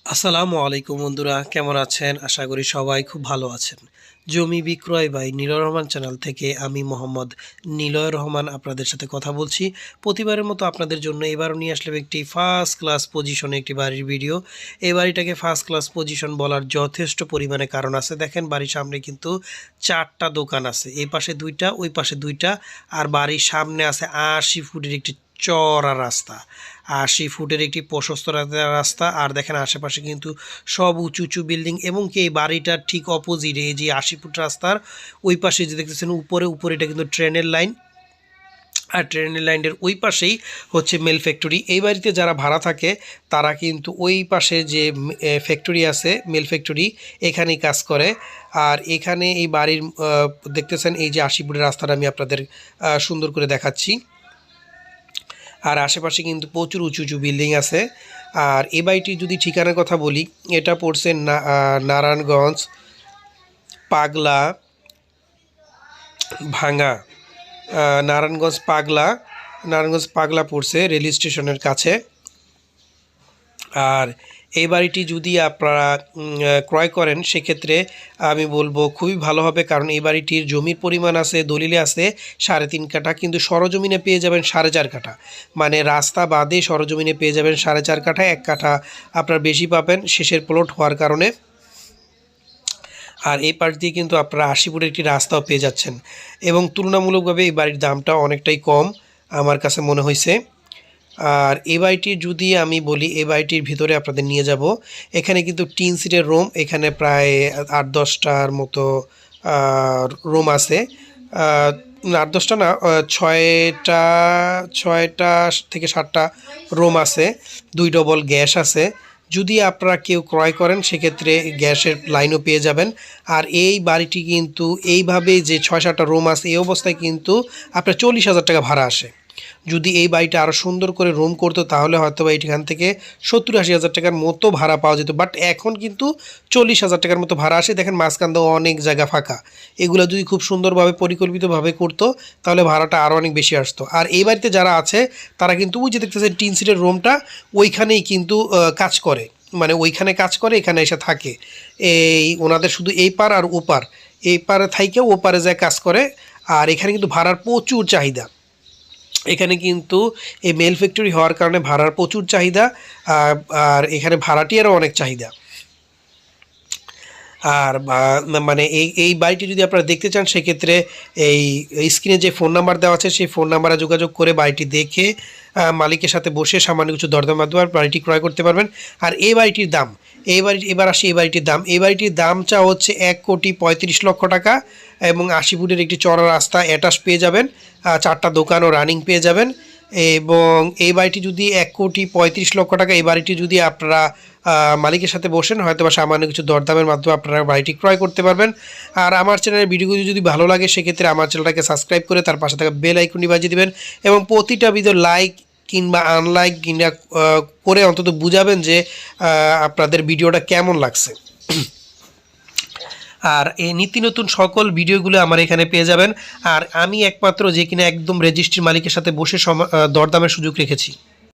আসসালামু আলাইকুম বন্ধুরা, কেমন আছেন? আশা করি সবাই খুব ভালো আছেন। জমি বিক্রয় বাই নিলয় রহমান চ্যানেল থেকে আমি মোহাম্মদ নিলয় রহমান আপনাদের সাথে কথা বলছি। প্রতিবারের মতো আপনাদের জন্য এবারও নিয়ে আসলাম একটি ফার্স্ট ক্লাস পজিশনে একটি বাড়ির ভিডিও। এই বাড়িটাকে ফার্স্ট ক্লাস পজিশন বলার যথেষ্ট পরিমাণে কারণ আছে। দেখেন বাড়ির সামনে কিন্তু 4টা দোকান আছে, এই পাশে 2টা, ওই পাশে 2টা, আর বাড়ির সামনে আছে 80 ফুটের একটি চওড়া রাস্তা, 80 ফুটের একটি প্রশস্ত রাস্তা। আর দেখেন আশেপাশে কিন্তু সব উঁচু উঁচু বিল্ডিং, এবং কি এই বাড়িটার ঠিক অপোজিটে এই যে 80 ফুট রাস্তার ওই পাশে যে দেখতেছেন উপরে উপরে এটা কিন্তু ট্রেনের লাইন, আর ট্রেনের লাইনের ওই পাশেই হচ্ছে মেল ফ্যাক্টরি। এই বাড়িতে যারা ভাড়া থাকে তারা কিন্তু ওই পাশে যে ফ্যাক্টরি আছে মেল ফ্যাক্টরি, এখানেই কাজ করে। আর এখানে এই বাড়ির দেখতেছেন এই যে 80 ফুটের রাস্তাটা আমি আপনাদের সুন্দর করে দেখাচ্ছি। আর আশেপাশে কিন্তু প্রচুর উঁচু উঁচু বিল্ডিং আছে। আর এই বাড়িটির যদি ঠিকানার কথা বলি, এটা পড়ছে নারায়ণগঞ্জ পাগলা ভাঙা, নারায়ণগঞ্জ পাগলা পড়ছে রেল স্টেশনের কাছে। আর এই বাড়িটি যদি আপনারা ক্রয় করেন সেক্ষেত্রে আমি বলবো খুবই ভালো হবে, কারণ এই বাড়িটির জমির পরিমাণ আছে, দলিলে আছে 3.5 কাঠা, কিন্তু সরজমিনে পেয়ে যাবেন 4.5 কাঠা। মানে রাস্তা বাদে সরজমিনে পেয়ে যাবেন 4.5 কাঠা, 1 কাঠা আপনার বেশি পাবেন শেষের প্লট হওয়ার কারণে। আর এই পাশ দিয়ে কিন্তু আপনারা 80 ফুটের একটি রাস্তাও পেয়ে যাচ্ছেন, এবং তুলনামূলকভাবে এই বাড়ির দামটা অনেকটাই কম আমার কাছে মনে হয়েছে। আর এই বাড়িটির যদি আমি বলি, এই বাড়িটির ভিতরে আপনাদের নিয়ে যাব। এখানে কিন্তু টিন সিটের রুম, এখানে প্রায় 8-10টার মতো রুম আছে। 8-10টা না, 6টা থেকে 7টা রুম আছে। 2 ডবল গ্যাস আছে। যদি আপনারা কেউ ক্রয় করেন সেক্ষেত্রে গ্যাসের লাইনও পেয়ে যাবেন। আর এই বাড়িটি কিন্তু এইভাবে যে 6-7টা রুম আছে এই অবস্থায় কিন্তু আপনার 40,000 টাকা ভাড়া আসে। যদি এই বাড়িটা আরও সুন্দর করে রুম করতো তাহলে হয়তো বা এখান থেকে 70-80 হাজার টাকার মতো ভাড়া পাওয়া যেত, বাট এখন কিন্তু 40,000 টাকার মতো ভাড়া আসে। দেখেন মাঝখান দিয়ে অনেক জায়গা ফাঁকা, এগুলো যদি খুব সুন্দরভাবে পরিকল্পিতভাবে করতো তাহলে ভাড়াটা আরও অনেক বেশি আসতো। আর এই বাড়িতে যারা আছে তারা কিন্তু ওই যে দেখতেছেন টিন সিটের রুমটা, ওইখানেই কিন্তু কাজ করে, মানে ওইখানে কাজ করে, এখানে এসে থাকে। এই ওনাদের শুধু এই পার আর ওপার, এই পারে থাইকেও ওপারে যায় কাজ করে। আর এখানে কিন্তু ভাড়ার প্রচুর চাহিদা। এখানে কিন্তু এই মেল ফ্যাক্টরি হওয়ার কারণে ভাড়ার প্রচুর চাহিদা, আর এখানে ভাড়াটিয়ারও অনেক চাহিদা। আর মানে এই বাড়িটি যদি আপনারা দেখতে চান সেক্ষেত্রে এই স্ক্রিনে যে ফোন নাম্বার দেওয়া আছে সেই ফোন নাম্বারে যোগাযোগ করে বাড়িটি দেখে মালিকের সাথে বসে সামান্য কিছু দরদাম মাধ্যমে বাড়িটি ক্রয় করতে পারবেন। আর এই বাড়িটির দাম, এবার আসি এই বাড়িটির দাম চা হচ্ছে 1,35,00,000 টাকা, এবং 80 ফুটের একটি চড়া রাস্তা অ্যাটাচ পেয়ে যাবেন, 4টা দোকান ও রানিং পেয়ে যাবেন। এবং এই বাড়িটি যদি 1,35,00,000 টাকা, এই বাড়িটি যদি আপনারা মালিকের সাথে বসেন হয়তো বা সামান্য কিছু দরদামের মাধ্যমে আপনারা বাড়িটি ক্রয় করতে পারবেন। আর আমার চ্যানেলের ভিডিওগুলি যদি ভালো লাগে সেক্ষেত্রে আমার চ্যানেলটাকে সাবস্ক্রাইব করে তার পাশে থাকা বেল আইকনটি বাজিয়ে দেবেন, এবং প্রতিটা ভিডিও লাইক কিংবা আনলাইক কিংবা করে অন্তত বুঝাবেন যে আপনাদের ভিডিওটা কেমন লাগছে। আর এই নীতি নতুন সকল ভিডিওগুলো আমার এখানে পেয়ে যাবেন। আর আমি একমাত্র যে কিনা একদম রেজিস্ট্রি মালিকের সাথে বসে দরদামের সুযোগ রেখেছি।